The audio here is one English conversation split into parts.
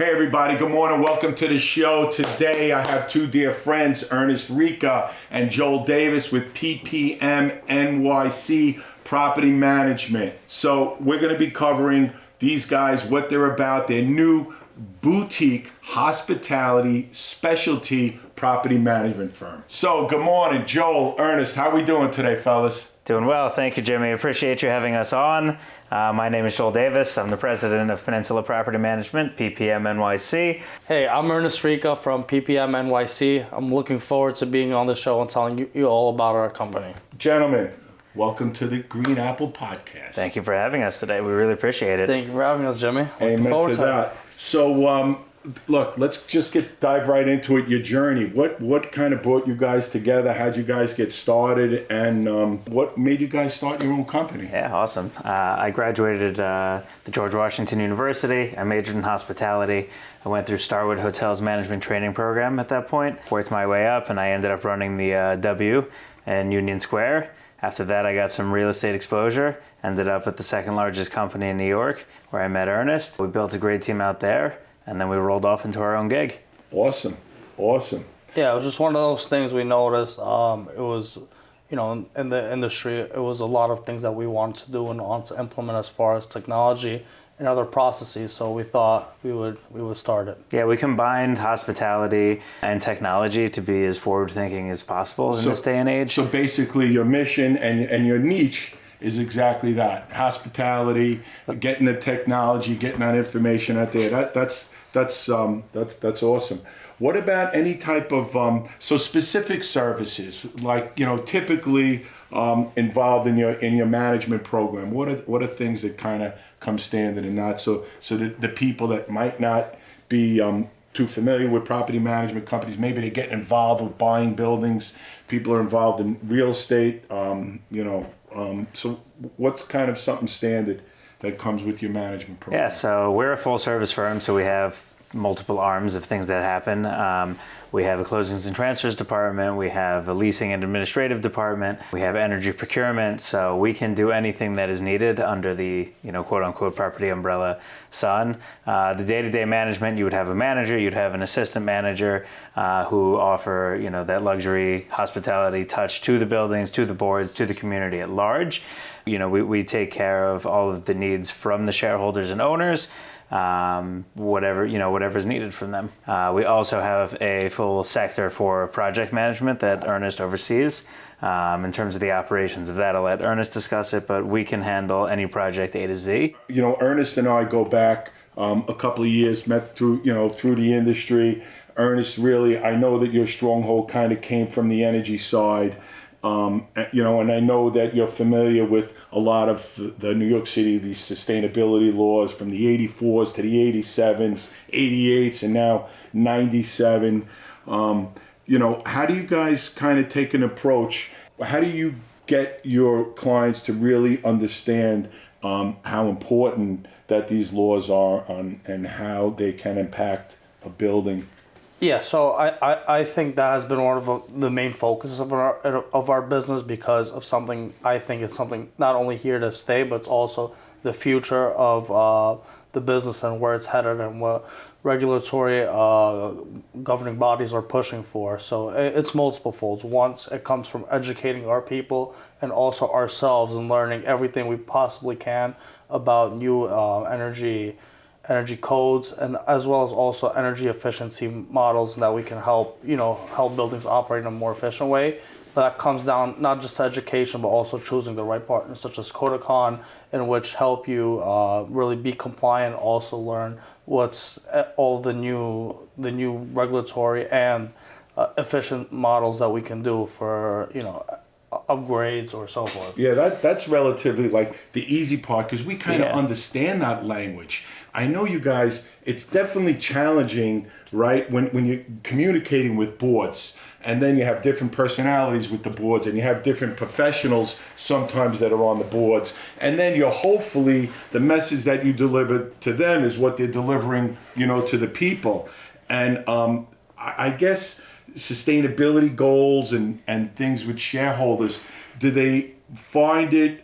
Hey everybody, good morning. Welcome to the show. Today I have two dear friends, Ernest Rrika and Joel Davis with PPM NYC Property Management. So we're going to be covering these guys, what they're about, their new boutique hospitality specialty property management firm. So good morning, Joel, Ernest. How we doing today, fellas? Doing well. Thank you, Jimmy. Appreciate you having us on. My name is Joel Davis. I'm the president of Peninsula Property Management, PPM NYC. Hey, I'm Ernest Rrika from PPM NYC. I'm looking forward to being on the show and telling you all about our company. Gentlemen, welcome to the Green Apple Podcast. Thank you for having us today. We really appreciate it. Thank you for having us, Jimmy. Amen to that. So, look, let's just dive right into it. Your journey. What kind of brought you guys together? How'd you guys get started? And what made you guys start your own company? Yeah, awesome. I graduated the George Washington University. I majored in hospitality. I went through Starwood Hotels Management Training Program at that point. Worked my way up, and I ended up running the W in Union Square. After that, I got some real estate exposure. Ended up at the second largest company in New York, where I met Ernest. We built a great team out there. And then we rolled off into our own gig. Awesome. Yeah, it was just one of those things we noticed. It was, in the industry, it was a lot of things that we wanted to do and wanted to implement as far as technology and other processes. So we thought we would start it. Yeah, we combined hospitality and technology to be as forward-thinking as possible in this day and age. So basically, your mission and your niche is exactly that: hospitality, getting the technology, getting that information out there. That's awesome. What about any type of so specific services, like typically involved in your management program? What are things that kind of come standard in that? So the people that might not be too familiar with property management companies, maybe they get involved with buying buildings. People are involved in real estate. So what's kind of something standard that comes with your management program? Yeah, so we're a full service firm, so we have multiple arms of things that happen. We have a closings and transfers department. We have a leasing and administrative department. We have energy procurement. So we can do anything that is needed under the, quote unquote property umbrella sun. The day-to-day management, you would have a manager, you'd have an assistant manager who offer, that luxury hospitality touch to the buildings, to the boards, to the community at large. We take care of all of the needs from the shareholders and owners. Whatever's needed from them. We also have a full sector for project management that Ernest oversees. In terms of the operations of that, I'll let Ernest discuss it, but we can handle any project A to Z. Ernest and I go back a couple of years, met through the industry. Ernest, really, I know that your stronghold kind of came from the energy side. And I know that you're familiar with a lot of the New York City, these sustainability laws from the 84s to the 87s, 88s, and now 97. How do you guys kind of take an approach? How do you get your clients to really understand how important that these laws are and how they can impact a building? Yeah, so I think that has been one of the main focuses of our business because of something. I think it's something not only here to stay, but it's also the future of the business and where it's headed and what regulatory governing bodies are pushing for. So it's multiple folds. Once it comes from educating our people and also ourselves and learning everything we possibly can about new energy codes, and as well as also energy efficiency models that we can help buildings operate in a more efficient way. That comes down not just to education, but also choosing the right partners such as Cotocon, in which help you really be compliant, also learn what's all the new regulatory and efficient models that we can do for upgrades or so forth. Yeah, that's relatively like the easy part because we kind of understand that language. I know you guys, it's definitely challenging, right, when you're communicating with boards, and then you have different personalities with the boards, and you have different professionals sometimes that are on the boards, and then you're hopefully the message that you deliver to them is what they're delivering, to the people. And I guess sustainability goals and things with shareholders, do they find it?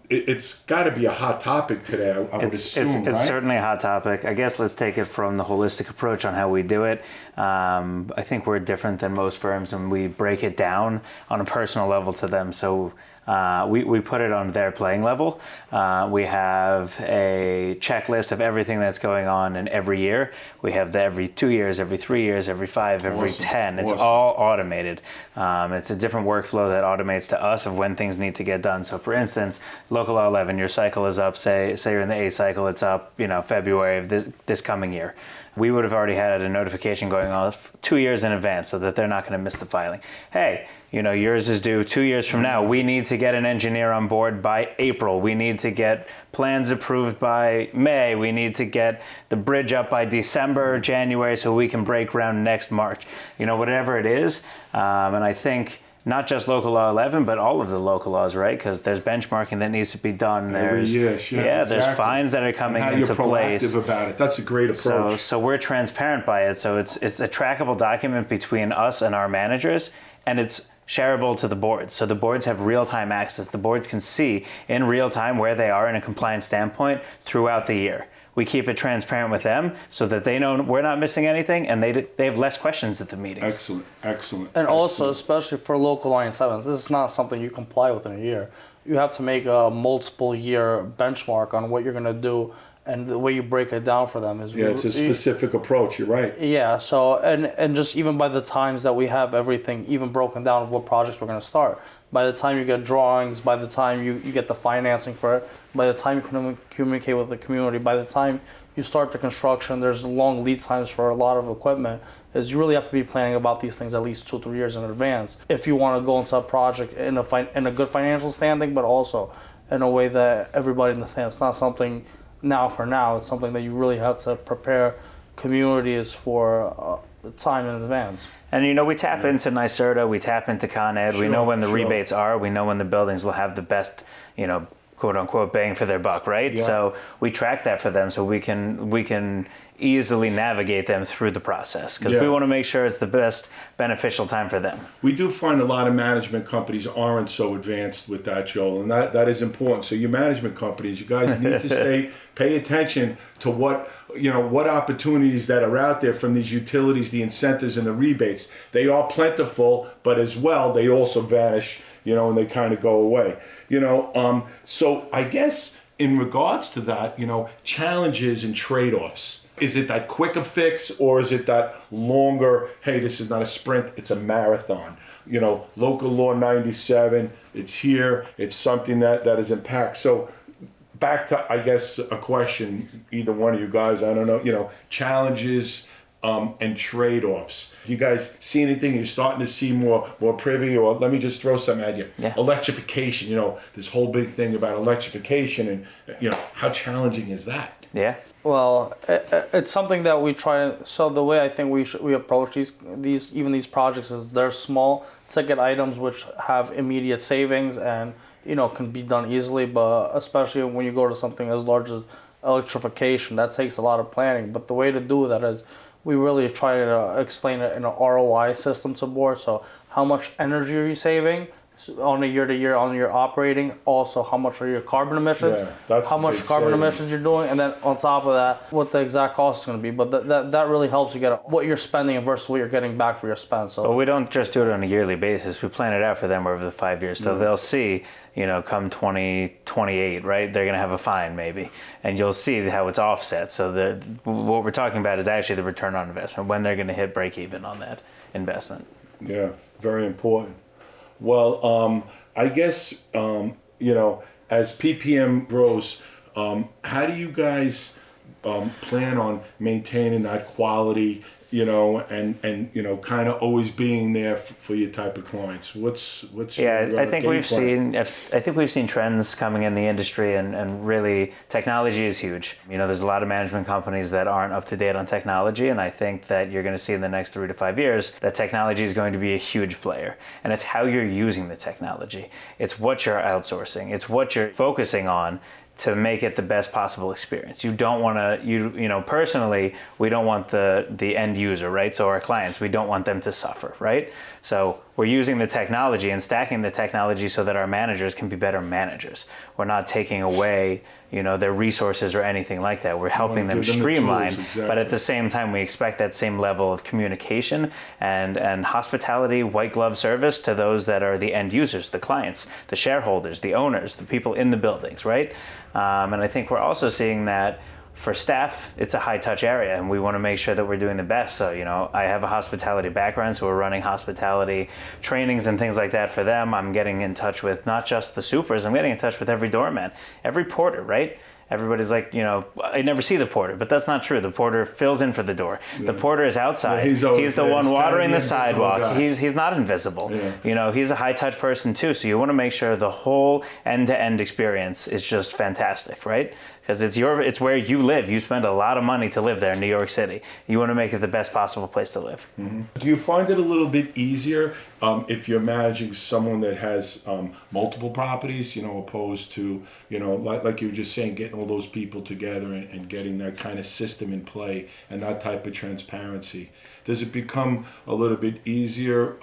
It's got to be a hot topic today, I would assume, it's right? certainly a hot topic. I guess let's take it from the holistic approach on how we do it. I think we're different than most firms, and we break it down on a personal level to them. So we put it on their playing level. We have a checklist of everything that's going on in every year. We have the every 2 years, every 3 years, every 5, every Awesome. 10. It's Awesome. all automated. It's a different workflow that automates to us of when things need to get done. So for instance, local law 11, your cycle is up, say you're in the A cycle, it's up, February of this coming year. We would have already had a notification going off 2 years in advance so that they're not going to miss the filing. Hey, yours is due 2 years from now. We need to get an engineer on board by April. We need to get plans approved by May. We need to get the bridge up by December or January so we can break ground next March. Whatever it is. And I think not just local law 11, but all of the local laws, right? Because there's benchmarking that needs to be done. There's there's fines that are coming into place. You're proactive about it. That's a great approach. So we're transparent by it. So it's a trackable document between us and our managers, and it's shareable to the boards. So the boards have real-time access. The boards can see in real time where they are in a compliance standpoint throughout the year. We keep it transparent with them so that they know we're not missing anything, and they have less questions at the meetings. Excellent. And also, especially for local line 7s, this is not something you comply with in a year. You have to make a multiple year benchmark on what you're going to do, and the way you break it down for them is it's a specific approach. You're right. Yeah. So and just even by the times that we have everything even broken down of what projects we're going to start. By the time you get drawings, by the time you get the financing for it, by the time you can communicate with the community, by the time you start the construction, there's long lead times for a lot of equipment. Is you really have to be planning about these things at least 2 or 3 years in advance if you want to go into a project in a good financial standing, but also in a way that everybody understands. It's not something now for now. It's something that you really have to prepare communities for time in advance. And we tap into NYSERDA, we tap into Con Ed, we know when the rebates are, we know when the buildings will have the best, quote unquote bang for their buck, right? Yeah. So we track that for them so we can easily navigate them through the process because we want to make sure it's the best beneficial time for them. We do find a lot of management companies aren't so advanced with that, Joel, and that is important. So you management companies, you guys need to pay attention to what opportunities that are out there from these utilities, the incentives and the rebates. They are plentiful, but as well, they also vanish, and they kind of go away. So I guess in regards to that, challenges and trade-offs. Is it that quicker fix, or is it that longer, hey, this is not a sprint, it's a marathon? Local law 97, it's here, it's something that is impact. So back to, I guess, a question, either one of you guys, I don't know, challenges and trade-offs. You guys see anything? You're starting to see more privy, or let me just throw something at you. Yeah. Electrification, this whole big thing about electrification, and how challenging is that? Yeah. Well, it's something that we try. So the way I think we approach these projects is they're small ticket items which have immediate savings and can be done easily. But especially when you go to something as large as electrification, that takes a lot of planning. But the way to do that is we really try to explain it in an ROI system to board. So how much energy are you saving on a year-to-year on your operating? Also, how much are your carbon emissions? That's how much carbon emissions you're doing, and then on top of that, what the exact cost is going to be. But that really helps you get what you're spending versus what you're getting back for your spend. So But we don't just do it on a yearly basis. We plan it out for them over the 5 years. So they'll see, come 2028, right? They're going to have a fine maybe, and you'll see how it's offset. So what we're talking about is actually the return on investment, when they're going to hit break even on that investment. Yeah, very important. Well, I guess, as PPM grows, how do you guys plan on maintaining that quality, and kind of always being there for your type of clients? What's your I think game we've seen trends coming in the industry, and really technology is huge. There's a lot of management companies that aren't up to date on technology, and I think that you're going to see in the next 3 to 5 years that technology is going to be a huge player. And it's how you're using the technology. It's what you're outsourcing. It's what you're focusing on to make it the best possible experience. You don't want to, personally, we don't want the end user, right? So our clients, we don't want them to suffer, right? So we're using the technology and stacking the technology so that our managers can be better managers. We're not taking away, their resources or anything like that. We're helping them give them the streamline, tools, exactly. but at the same time, we expect that same level of communication and hospitality, white glove service to those that are the end users, the clients, the shareholders, the owners, the people in the buildings, right? And I think we're also seeing that for staff, it's a high touch area, and we want to make sure that we're doing the best. So, I have a hospitality background, so we're running hospitality trainings and things like that for them. I'm getting in touch with not just the supers, I'm getting in touch with every doorman, every porter, right? Everybody's like, I never see the porter, but that's not true. The porter fills in for the door. Yeah. The porter is outside. Yeah, he's the one watering the sidewalk. Guy. He's not invisible. Yeah. He's a high touch person too. So you want to make sure the whole end-to-end experience is just fantastic, right? Because it's where you live. You spend a lot of money to live there in New York City. You want to make it the best possible place to live. Mm-hmm. Do you find it a little bit easier if you're managing someone that has multiple properties, opposed to, like you were just saying, getting all those people together and getting that kind of system in play and that type of transparency? Does it become a little bit easier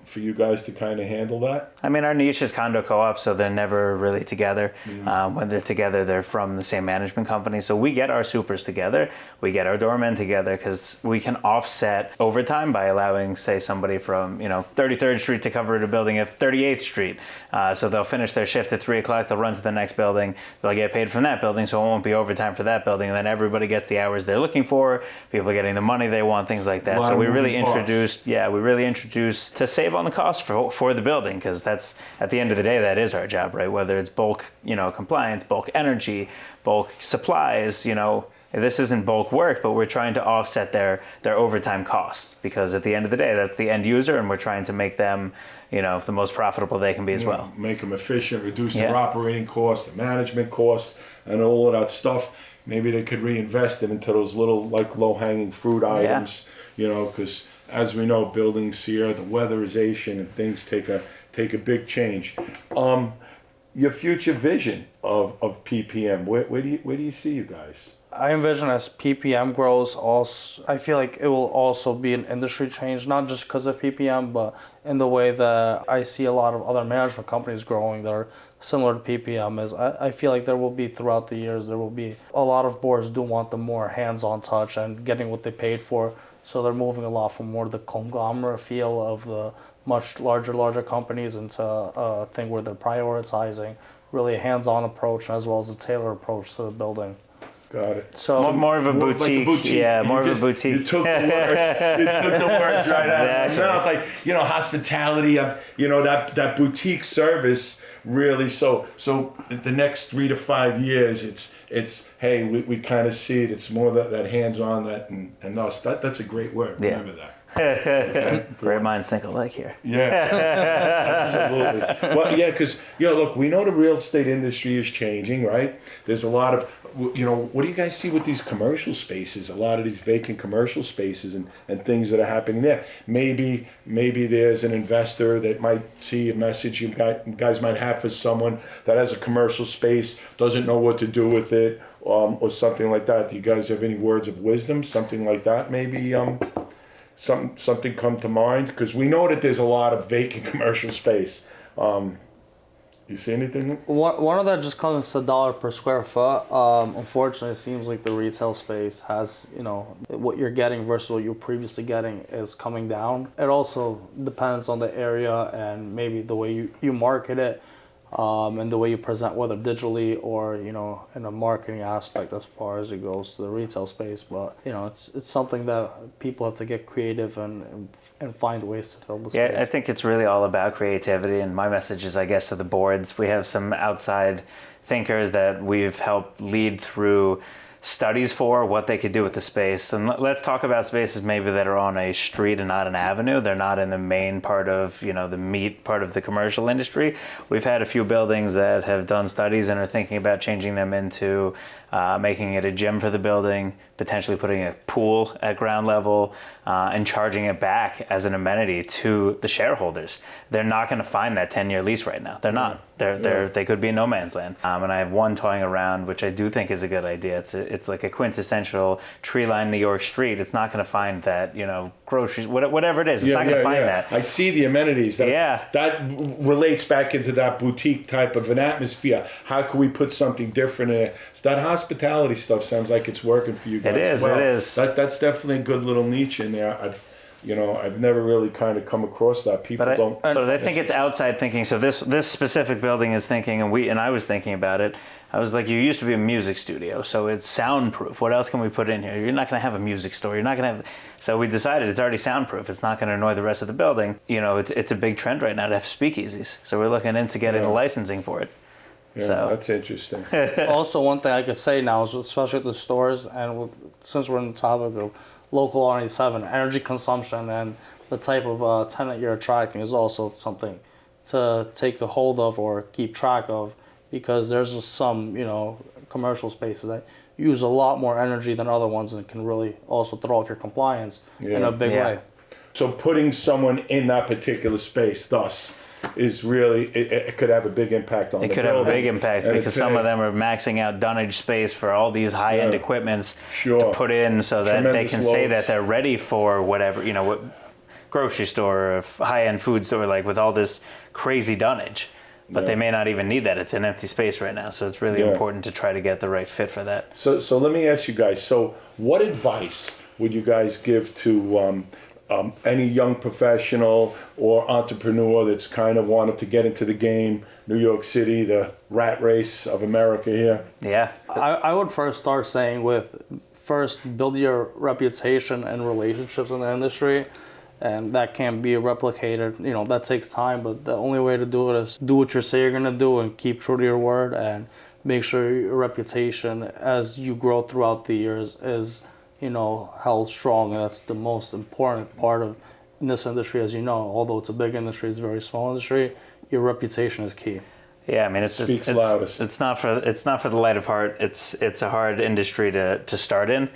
for you guys to kind of handle that? I mean, our niche is condo co-op, so they're never really together. When they're together, they're from the same management company. So we get our supers together, we get our doormen together, because we can offset overtime by allowing, say, somebody from 33rd Street to cover the building at 38th Street. So they'll finish their shift at 3 o'clock, they'll run to the next building, they'll get paid from that building, so it won't be overtime for that building. And then everybody gets the hours they're looking for, people are getting the money they want, things like that. So we really introduced to save on the cost for the building, because that's, at the end of the day, that is our job, right? Whether it's bulk, compliance, bulk energy, bulk supplies, this isn't bulk work, but we're trying to offset their overtime costs, because at the end of the day, that's the end user, and we're trying to make them, the most profitable they can be as well. Make them efficient, reduce their operating costs, the management costs, and all of that stuff. Maybe they could reinvest it into those little, like, low-hanging fruit items, because as we know, buildings here, the weatherization and things take a big change. Your future vision of PPM, where do you see you guys? I envision as PPM grows, also, I feel like it will also be an industry change, not just because of PPM, but in the way that I see a lot of other management companies growing that are similar to PPM. I feel like there will be, throughout the years, there will be a lot of boards do want the more hands-on touch and getting what they paid for. So they're moving a lot from more the conglomerate feel of the much larger companies into a thing where they're prioritizing really a hands-on approach as well as a tailored approach to the building. Got it. So more of a boutique, like yeah, more of a boutique. You took the words right out of my mouth. Like, hospitality, that boutique service really. So the next 3 to 5 years, it's hey, we kind of see it. It's more that hands-on, that and us. That's a great word. Yeah. Remember that. Okay. Great minds think alike here. Yeah, absolutely. Well, yeah, because look, we know the real estate industry is changing, right? There's a lot of, what do you guys see with these commercial spaces? A lot of these vacant commercial spaces and things that are happening there. Maybe there's an investor that might see a message you guys might have for someone that has a commercial space, doesn't know what to do with it, or something like that. Do you guys have any words of wisdom? Something like that, maybe. Something come to mind? Because we know that there's a lot of vacant commercial space. You see anything? One of that just comes to $1 per square foot. Unfortunately, it seems like the retail space has, what you're getting versus what you're previously getting is coming down. It also depends on the area and maybe the way you market it. And the way you present, whether digitally or in a marketing aspect as far as it goes to the retail space. But it's something that people have to get creative and find ways to fill the space. Yeah, I think it's really all about creativity. And my message is, I guess, to the boards. We have some outside thinkers that we've helped lead through studies for what they could do with the space. And let's talk about spaces maybe that are on a street and not an avenue. They're not in the main part of, the meat part of the commercial industry. We've had a few buildings that have done studies and are thinking about changing them into making it a gym for the building, potentially putting a pool at ground level and charging it back as an amenity to the shareholders. They're not going to find that 10-year lease right now. They're not. They could be in no man's land. And I have one toying around, which I do think is a good idea. It's like a quintessential tree-lined New York street. It's not going to find that, groceries, whatever it is. It's not going to find that. I see the amenities. That relates back into that boutique type of an atmosphere. How can we put something different in it? So that hospitality stuff sounds like it's working for you guys. It is. Well. It is. That's definitely a good little niche in there. I've never really kind of come across that. People don't. But I think it's outside thinking. So this specific building is thinking, and I was thinking about it. I was like, you used to be a music studio, so it's soundproof. What else can we put in here? You're not going to have a music store. You're not going to have. So we decided it's already soundproof. It's not going to annoy the rest of the building. It's a big trend right now to have speakeasies. So we're looking into getting the licensing for it. Yeah, so that's interesting. Also, one thing I could say now is, especially at the stores, and since we're in the topic of local R87, energy consumption and the type of tenant you're attracting is also something to take a hold of or keep track of, because there's some, commercial spaces that use a lot more energy than other ones and can really also throw off your compliance in a big way. So putting someone in that particular space, thus, is really, it could have a big impact on the building. It could have a big impact because some of them are maxing out dunnage space for all these high-end equipments to put in so that they can say that they're ready for whatever, what grocery store or high-end food store, like with all this crazy dunnage. But they may not even need that. It's an empty space right now. So it's really important to try to get the right fit for that. So let me ask you guys, so what advice would you guys give to any young professional or entrepreneur that's kind of wanted to get into the game, New York City, the rat race of America here? Yeah. I would first start saying first build your reputation and relationships in the industry, and that can't be replicated. That takes time, but the only way to do it is do what you say you're going to do and keep true to your word, and make sure your reputation as you grow throughout the years is held strong. And that's the most important part of in this industry, as you know. Although it's a big industry, it's a very small industry. Your reputation is key. Yeah, I mean, it's not for the light of heart. It's a hard industry to start in.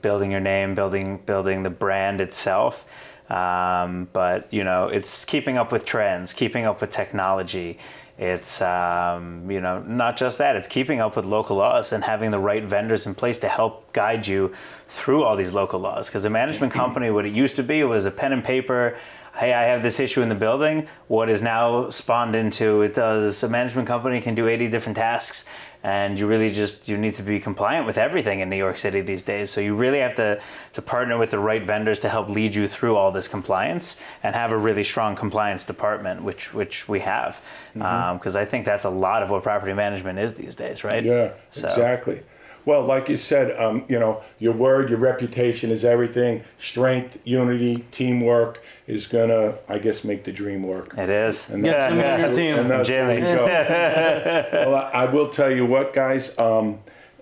Building your name, building the brand itself. But it's keeping up with trends, keeping up with technology. It's not just that, it's keeping up with local laws and having the right vendors in place to help guide you through all these local laws. Because a management company, what it used to be was a pen and paper. Hey, I have this issue in the building. What is now spawned into a management company can do 80 different tasks, and you really you need to be compliant with everything in New York City these days. So you really have to partner with the right vendors to help lead you through all this compliance and have a really strong compliance department, which we have. Because I think that's a lot of what property management is these days, right? Yeah, exactly. Well, like you said, your word, your reputation is everything. Strength, unity, teamwork is gonna, I guess, make the dream work. It is. And Jimmy on your team. And that's Jimmy. where we go. Well, I will tell you what, guys.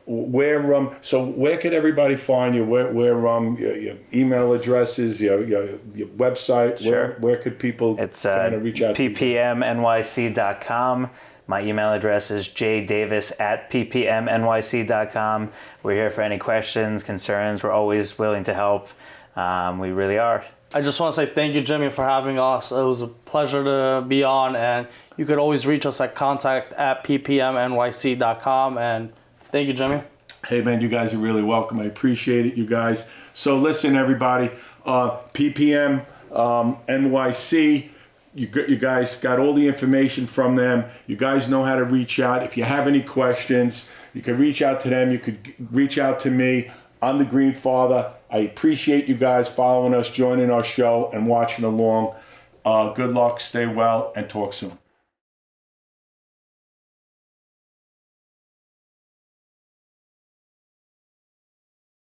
Where could everybody find you? Where your email addresses, your website? Sure. Where could people It's kind of reach out to you? ppmnyc.com. My email address is jdavis@ppmnyc.com. We're here for any questions, concerns. We're always willing to help. We really are. I just want to say thank you, Jimmy, for having us. It was a pleasure to be on, and you could always reach us at contact@ppmnyc.com. And thank you, Jimmy. Hey, man, you guys are really welcome. I appreciate it, you guys. So listen, everybody, PPM NYC, you guys got all the information from them. You guys know how to reach out. If you have any questions, you can reach out to them. You could reach out to me. I'm the Green Father. I appreciate you guys following us, joining our show, and watching along. Good luck, stay well, and talk soon.